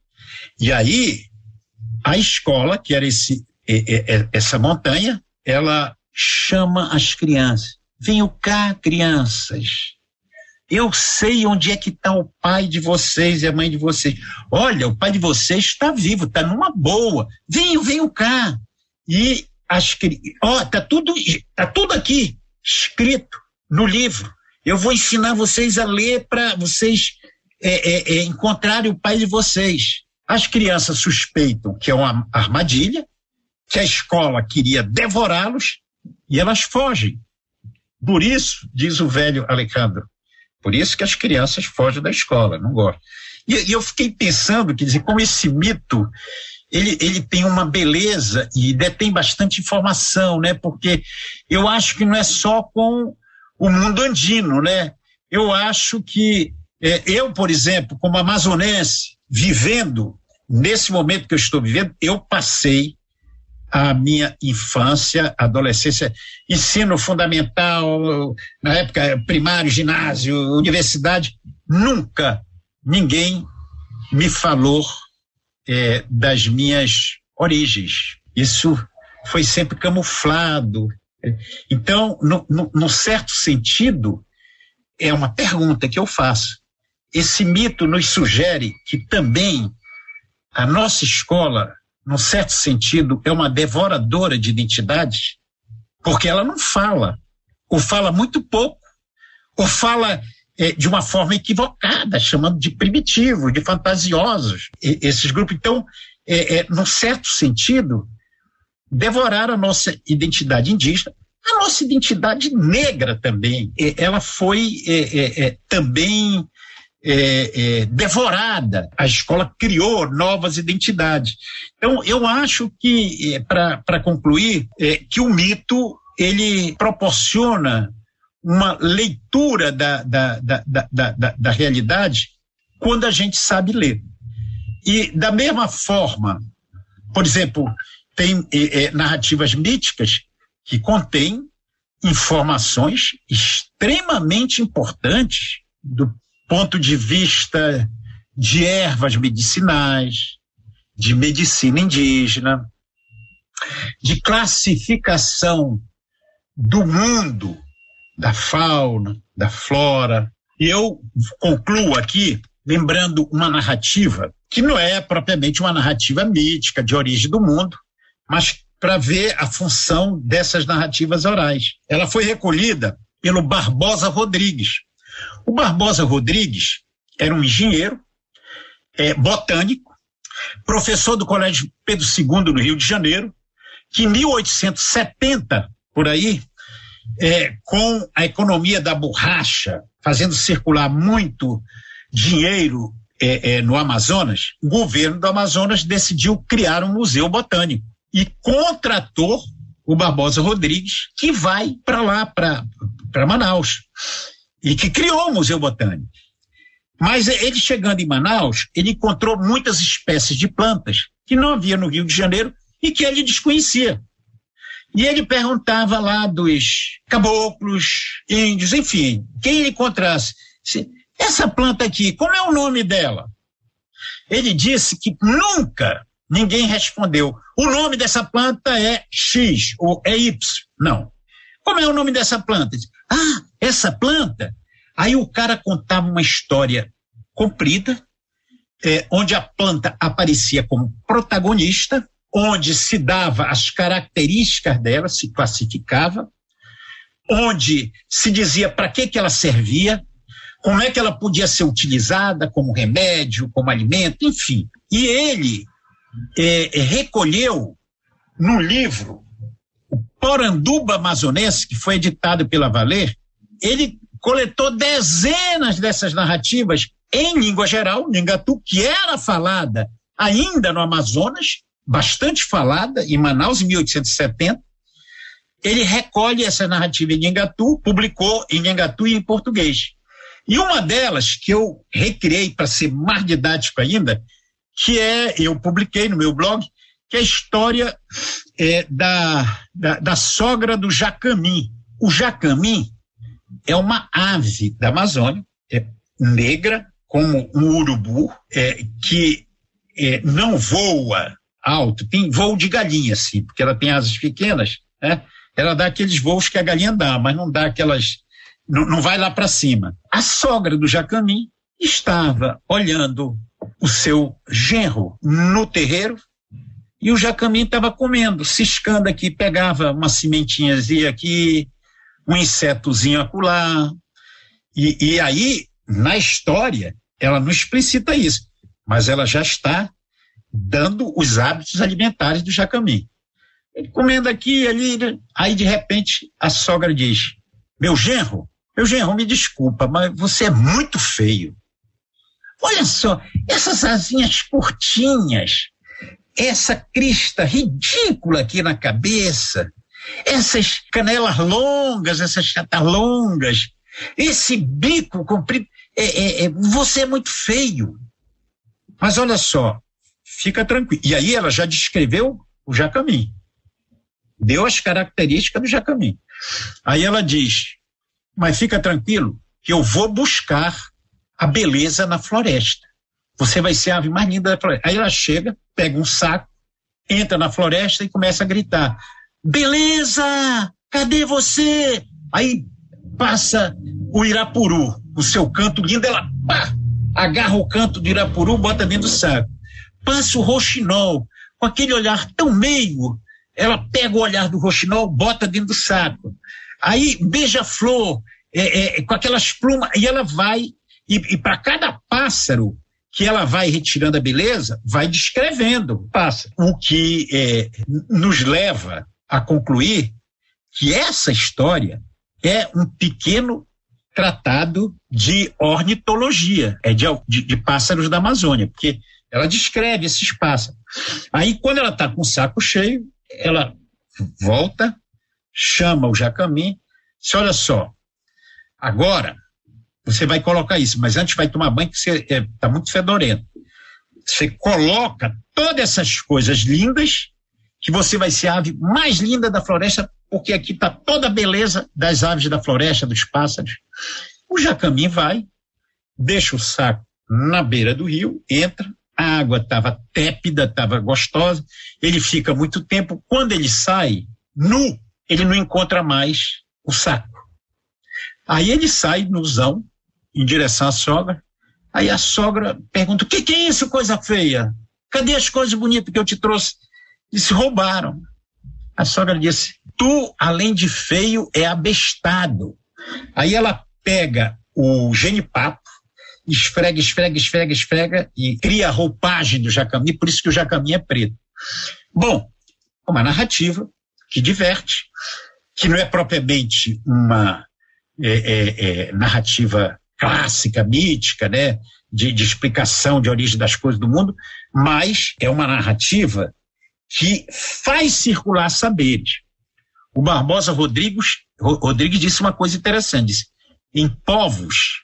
E aí, a escola, que era essa montanha, ela chama as crianças. Venham cá, crianças. Eu sei onde é que está o pai de vocês e a mãe de vocês. Olha, o pai de vocês está vivo, está numa boa. Venham cá. E tá tudo aqui, escrito no livro. Eu vou ensinar vocês a ler para vocês encontrarem o pai de vocês. As crianças suspeitam que é uma armadilha, que a escola queria devorá-los, e elas fogem. Por isso, diz o velho Alejandro, por isso que as crianças fogem da escola, não gostam. E eu fiquei pensando, quer dizer, como esse mito, ele tem uma beleza e detém bastante informação, né? Porque eu acho que não é só com o mundo andino, né? Eu acho que eu, por exemplo, como amazonense, vivendo nesse momento que eu estou vivendo, eu passei a minha infância, adolescência, ensino fundamental, na época primário, ginásio, universidade, nunca ninguém me falou das minhas origens. Isso foi sempre camuflado. Então, num certo sentido, é uma pergunta que eu faço. Esse mito nos sugere que também a nossa escola, num certo sentido, é uma devoradora de identidades, porque ela não fala, ou fala muito pouco, ou fala de uma forma equivocada, chamando de primitivos, de fantasiosos, esses grupos. Então, num certo sentido, devoraram a nossa identidade indígena, a nossa identidade negra também. Ela foi também devorada. A escola criou novas identidades. Então, eu acho que, para concluir, que o mito ele proporciona uma leitura da realidade quando a gente sabe ler. E, da mesma forma, por exemplo, tem narrativas míticas que contêm informações extremamente importantes do ponto de vista de ervas medicinais, de medicina indígena, de classificação do mundo, da fauna, da flora. E eu concluo aqui lembrando uma narrativa que não é propriamente uma narrativa mítica de origem do mundo, mas para ver a função dessas narrativas orais. Ela foi recolhida pelo Barbosa Rodrigues. O Barbosa Rodrigues era um engenheiro, botânico, professor do Colégio Pedro II no Rio de Janeiro, que em 1870, por aí, com a economia da borracha, fazendo circular muito dinheiro no Amazonas, o governo do Amazonas decidiu criar um museu botânico e contratou o Barbosa Rodrigues, que vai para lá, para Manaus, e que criou o Museu Botânico. Mas ele chegando em Manaus, ele encontrou muitas espécies de plantas que não havia no Rio de Janeiro e que ele desconhecia. E ele perguntava lá dos caboclos, índios, enfim, quem ele encontrasse. Essa planta aqui, como é o nome dela? Ele disse que nunca ninguém respondeu. O nome dessa planta é X ou é Y. Não. Como é o nome dessa planta? Essa planta? Aí o cara contava uma história comprida, onde a planta aparecia como protagonista, onde se dava as características dela, se classificava, onde se dizia para que ela servia, como é que ela podia ser utilizada como remédio, como alimento, enfim. E ele recolheu no livro o Poranduba Amazonense, que foi editado pela Valer. Ele coletou dezenas dessas narrativas em língua geral, Nhangatu, que era falada ainda no Amazonas, bastante falada, em Manaus, em 1870. Ele recolhe essa narrativa em Nhangatu, publicou em Nhangatu e em português. E uma delas, que eu recriei para ser mais didático ainda, eu publiquei no meu blog, que é a história da sogra do jacamim. O jacamim é uma ave da Amazônia, negra, como um urubu, que não voa alto, tem voo de galinha, assim, porque ela tem asas pequenas, né? Ela dá aqueles voos que a galinha dá, mas não dá aquelas, não vai lá para cima. A sogra do jacamim estava olhando o seu genro no terreiro e o jacamim estava comendo, ciscando aqui, pegava uma sementinhazinha aqui, um insetozinho acolá, e aí, na história, ela não explicita isso, mas ela já está dando os hábitos alimentares do jacamim. Ele comendo aqui, ali, aí de repente a sogra diz: meu genro, me desculpa, mas você é muito feio. Olha só, essas asinhas curtinhas, essa crista ridícula aqui na cabeça, essas canelas longas, essas catas longas, esse bico comprido, você é muito feio. Mas olha só, fica tranquilo. E aí ela já descreveu o jacamim, deu as características do jacamim. Aí ela diz: mas fica tranquilo que eu vou buscar a beleza na floresta. Você vai ser a ave mais linda da floresta. Aí ela chega, pega um saco, entra na floresta e começa a gritar: beleza, cadê você? Aí passa o irapuru, o seu canto lindo, ela agarra o canto do irapuru, bota dentro do saco. Passa o roxinol, com aquele olhar tão meigo, ela pega o olhar do roxinol, bota dentro do saco. Aí beija-flor, com aquelas plumas, e ela vai, e para cada pássaro que ela vai retirando a beleza, vai descrevendo o pássaro. O que nos leva a concluir que essa história é um pequeno tratado de ornitologia, de pássaros da Amazônia, porque ela descreve esses pássaros. Aí, quando ela está com o saco cheio, ela volta, chama o jacamim, diz: olha só, agora você vai colocar isso, mas antes vai tomar banho, que você está muito fedorento. Você coloca todas essas coisas lindas, que você vai ser a ave mais linda da floresta, porque aqui está toda a beleza das aves da floresta, dos pássaros. O jacamim vai, deixa o saco na beira do rio, entra, a água estava tépida, estava gostosa, ele fica muito tempo, quando ele sai, nu, ele não encontra mais o saco. Aí ele sai nuzão, em direção à sogra, aí a sogra pergunta, o que é isso, coisa feia? Cadê as coisas bonitas que eu te trouxe? Disse, roubaram. A sogra disse, tu, além de feio, é abestado. Aí ela pega o genipapo, esfrega e cria a roupagem do Jacamim, por isso que o Jacamim é preto. Bom, uma narrativa que diverte, que não é propriamente uma narrativa clássica, mítica, né, de explicação de origem das coisas do mundo, mas é uma narrativa que faz circular saberes. O Barbosa Rodrigues disse uma coisa interessante, disse, em povos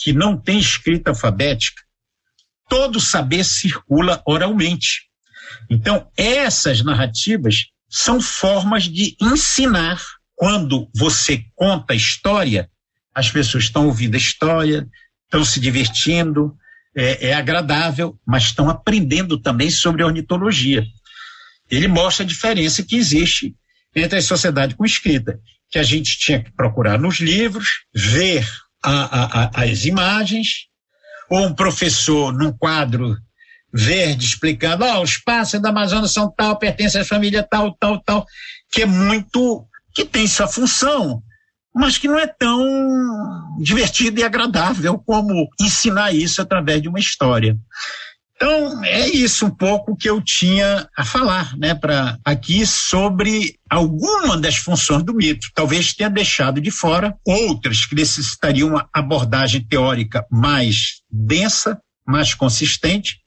que não têm escrita alfabética, todo saber circula oralmente. Então, essas narrativas são formas de ensinar. Quando você conta a história, as pessoas estão ouvindo a história, estão se divertindo, é agradável, mas estão aprendendo também sobre ornitologia. Ele mostra a diferença que existe entre a sociedade com escrita, que a gente tinha que procurar nos livros, ver as imagens, ou um professor num quadro verde explicando, os pássaros da Amazônia são tal, pertencem à família tal, que tem sua função, mas que não é tão divertido e agradável como ensinar isso através de uma história. Então, é isso um pouco que eu tinha a falar, né, aqui sobre alguma das funções do mito. Talvez tenha deixado de fora outras que necessitariam uma abordagem teórica mais densa, mais consistente,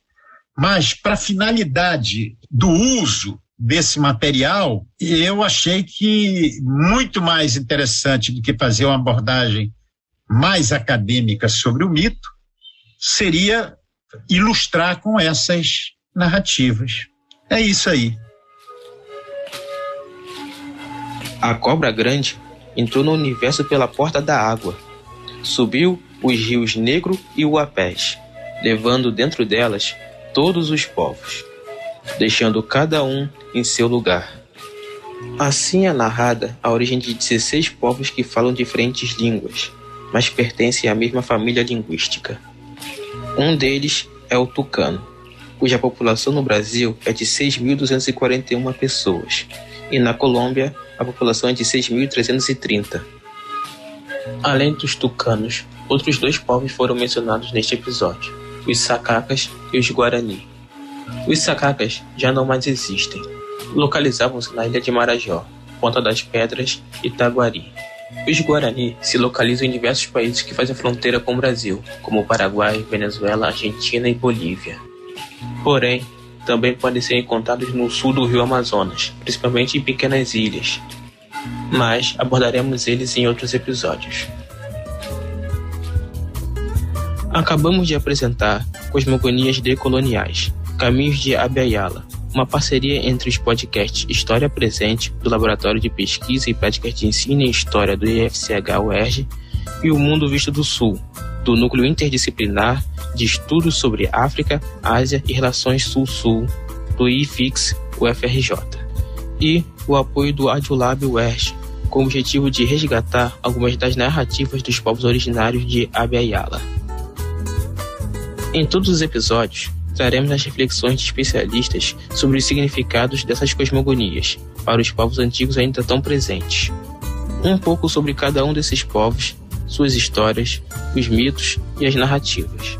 mas para a finalidade do uso desse material, eu achei que muito mais interessante do que fazer uma abordagem mais acadêmica sobre o mito seria ilustrar com essas narrativas. É isso aí. A cobra grande entrou no universo pela porta da água. Subiu os rios Negro e Uapés, levando dentro delas todos os povos, deixando cada um em seu lugar. Assim é narrada a origem de 16 povos que falam diferentes línguas, mas pertencem à mesma família linguística. Um deles é o tucano, cuja população no Brasil é de 6.241 pessoas, e na Colômbia a população é de 6.330. Além dos tucanos, outros 2 povos foram mencionados neste episódio, os sacacas e os guarani. Os sacacas já não mais existem. Localizavam-se na ilha de Marajó, Ponta das Pedras e Itaguari. Os guarani se localizam em diversos países que fazem fronteira com o Brasil, como Paraguai, Venezuela, Argentina e Bolívia. Porém, também podem ser encontrados no sul do rio Amazonas, principalmente em pequenas ilhas. Mas abordaremos eles em outros episódios. Acabamos de apresentar Cosmogonias Decoloniais, Caminhos de Abya-Yala, uma parceria entre os podcasts História Presente, do Laboratório de Pesquisa e Práticas de Ensino em História do IFCH-UERJ, e O Mundo Visto do Sul, do Núcleo Interdisciplinar de Estudos sobre África, Ásia e Relações Sul-Sul, do IFIX-UFRJ, e o apoio do Audiolab-UERJ, com o objetivo de resgatar algumas das narrativas dos povos originários de Abya-Yala. Em todos os episódios, traremos as reflexões de especialistas sobre os significados dessas cosmogonias para os povos antigos ainda tão presentes. Um pouco sobre cada um desses povos, suas histórias, os mitos e as narrativas.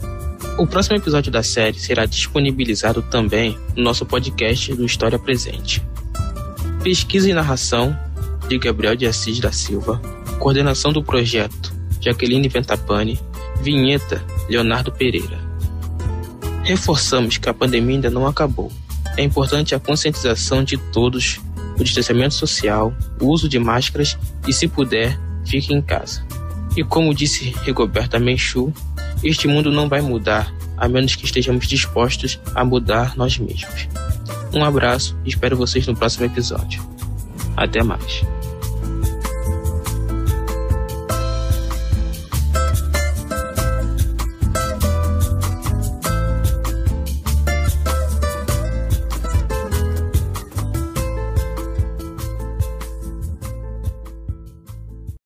O próximo episódio da série será disponibilizado também no nosso podcast do História Presente. Pesquisa e narração de Gabriel de Assis da Silva, coordenação do projeto Jaqueline Ventapani, vinheta Leonardo Pereira. Reforçamos que a pandemia ainda não acabou. É importante a conscientização de todos, o distanciamento social, o uso de máscaras e, se puder, fique em casa. E como disse Rigoberta Menchú, este mundo não vai mudar a menos que estejamos dispostos a mudar nós mesmos. Um abraço e espero vocês no próximo episódio. Até mais.